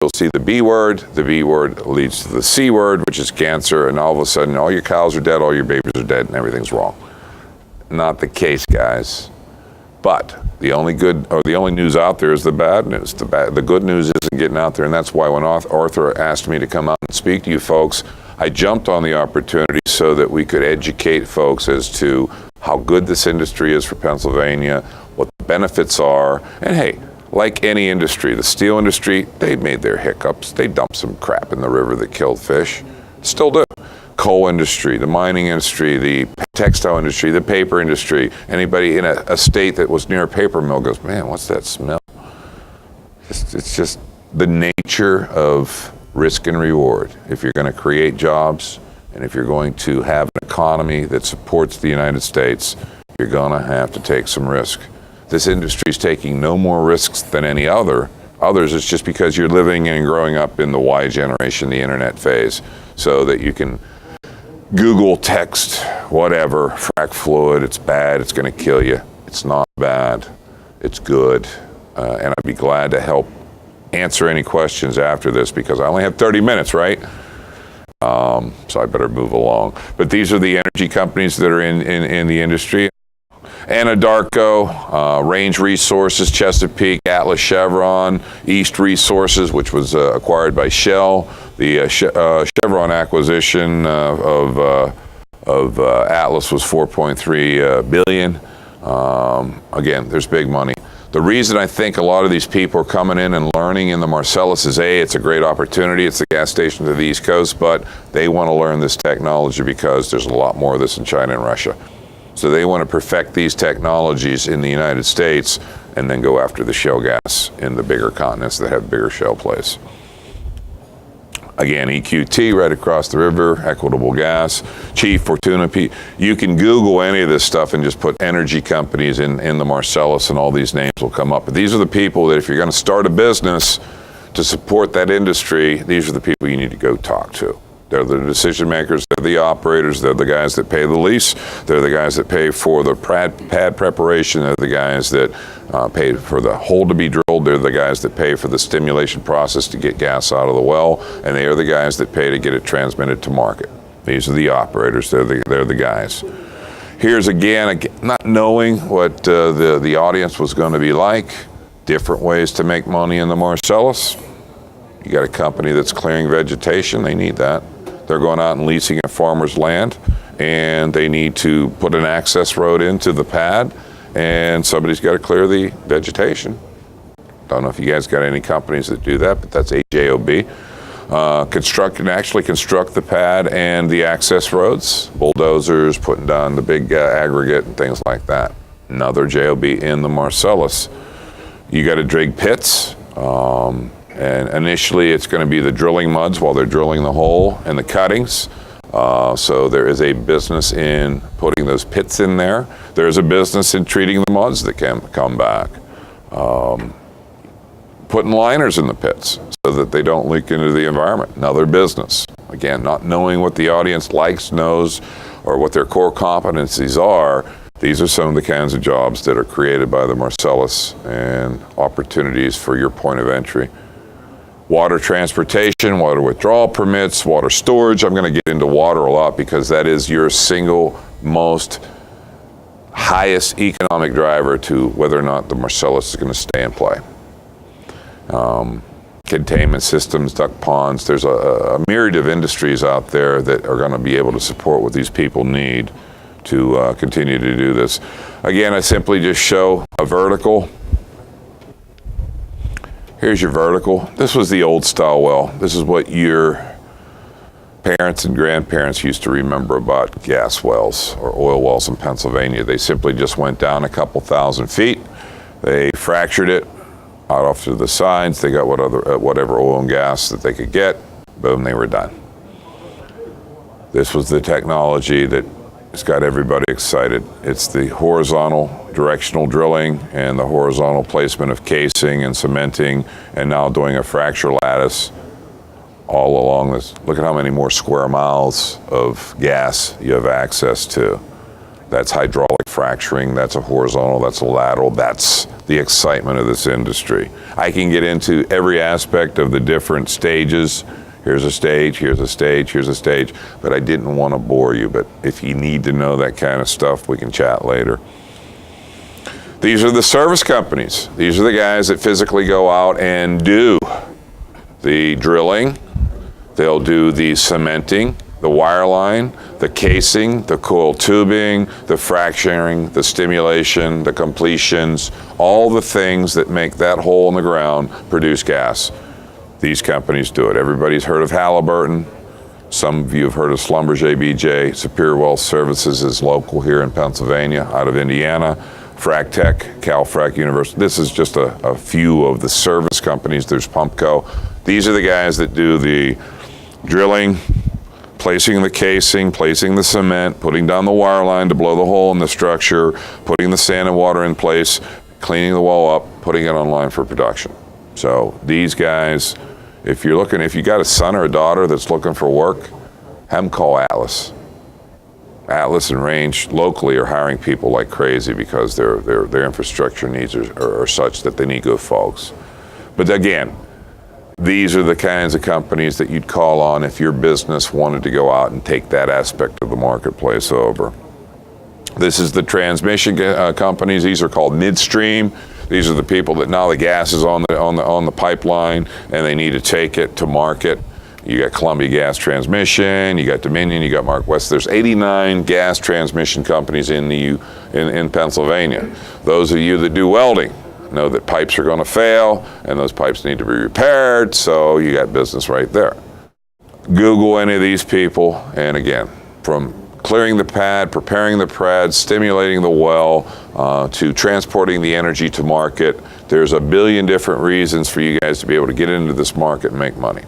you'll see the B word leads to the C word, which is cancer, and all of a sudden all your cows are dead, all your babies are dead, and everything's wrong. Not the case, guys. But the only news out there is the bad news. The good news isn't getting out there, and that's why when Arthur asked me to come out and speak to you folks, I jumped on the opportunity so that we could educate folks as to how good this industry is for Pennsylvania, what the benefits are, and hey, like any industry, the steel industry, they made their hiccups. They dumped some crap in the river that killed fish. Still do. Coal industry, the mining industry, the textile industry, the paper industry. Anybody in a state that was near a paper mill goes, man, what's that smell? It's just the nature of risk and reward. If you're going to create jobs and if you're going to have an economy that supports the United States, you're going to have to take some risk. This industry is taking no more risks than any others. It's just because you're living and growing up in the Y generation, the internet phase, so that you can Google, text, whatever, frac fluid, it's bad, it's going to kill you. It's not bad, it's good. And I'd be glad to help answer any questions after this because I only have 30 minutes, right? So I better move along. But these are the energy companies that are in the industry. Anadarko, Range Resources, Chesapeake, Atlas Chevron, East Resources, which was acquired by Shell. The Chevron acquisition of Atlas was $4.3 billion. Again, there's big money. The reason I think a lot of these people are coming in and learning in the Marcellus is it's a great opportunity. It's the gas station to the East Coast, but they want to learn this technology because there's a lot more of this in China and Russia. So they want to perfect these technologies in the United States and then go after the shale gas in the bigger continents that have bigger shale plays. Again, EQT right across the river, Equitable Gas, Chief, Fortuna. You can Google any of this stuff and just put energy companies in the Marcellus and all these names will come up. But these are the people that if you're going to start a business to support that industry, these are the people you need to go talk to. They're the decision makers, they're the operators, they're the guys that pay the lease, they're the guys that pay for the pad preparation, they're the guys that pay for the hole to be drilled, they're the guys that pay for the stimulation process to get gas out of the well, and they are the guys that pay to get it transmitted to market. These are the operators, they're the guys. Here's again, not knowing what the audience was going to be like, different ways to make money in the Marcellus. You got a company that's clearing vegetation, they need that. They're going out and leasing a farmer's land, and they need to put an access road into the pad, and somebody's got to clear the vegetation. Don't know if you guys got any companies that do that, but that's AJOB. Construct the pad and the access roads, bulldozers, putting down the big aggregate and things like that. Another JOB in the Marcellus. You got to dig pits. And initially, it's going to be the drilling muds while they're drilling the hole and the cuttings. So there is a business in putting those pits in there. There's a business in treating the muds that can come back. Putting liners in the pits so that they don't leak into the environment. Another business. Again, not knowing what the audience likes, knows, or what their core competencies are. These are some of the kinds of jobs that are created by the Marcellus and opportunities for your point of entry. Water transportation, water withdrawal permits, water storage. I'm going to get into water a lot because that is your single most highest economic driver to whether or not the Marcellus is going to stay in play. Containment systems, duck ponds. There's a myriad of industries out there that are going to be able to support what these people need to continue to do this. Again, I simply just show a vertical. Here's your vertical. This was the old style well. This is what your parents and grandparents used to remember about gas wells or oil wells in Pennsylvania. They simply just went down a couple thousand feet. They fractured it out off to the sides. They got whatever oil and gas that they could get. Boom, they were done. This was the technology that has got everybody excited. It's the horizontal directional drilling and the horizontal placement of casing and cementing and now doing a fracture lattice all along this. Look at how many more square miles of gas you have access to. That's hydraulic fracturing, that's a horizontal, that's a lateral, that's the excitement of this industry. I can get into every aspect of the different stages. Here's a stage, here's a stage, here's a stage, but I didn't want to bore you. But if you need to know that kind of stuff, we can chat later. These are the service companies. These are the guys that physically go out and do the drilling. They'll do the cementing, the wireline, the casing, the coiled tubing, the fracturing, the stimulation, the completions, all the things that make that hole in the ground produce gas. These companies do it. Everybody's heard of Halliburton. Some of you have heard of Schlumberger BJ. Superior Well Services is local here in Pennsylvania, out of Indiana. Frac Tech, CalFrac University. This is just a few of the service companies. There's Pumpco. These are the guys that do the drilling, placing the casing, placing the cement, putting down the wire line to blow the hole in the structure, putting the sand and water in place, cleaning the well up, putting it online for production. So these guys, if you got a son or a daughter that's looking for work, have them call Atlas. Atlas and Range locally are hiring people like crazy because their infrastructure needs are such that they need good folks. But again, these are the kinds of companies that you'd call on if your business wanted to go out and take that aspect of the marketplace over. This is the transmission companies. These are called midstream. These are the people that now the gas is on the pipeline and they need to take it to market. You got Columbia Gas Transmission, you got Dominion, you got MarkWest. There's 89 gas transmission companies in Pennsylvania. Those of you that do welding know that pipes are going to fail and those pipes need to be repaired, so you got business right there. Google any of these people, and again, from clearing the pad, preparing the pad, stimulating the well, to transporting the energy to market, there's a billion different reasons for you guys to be able to get into this market and make money.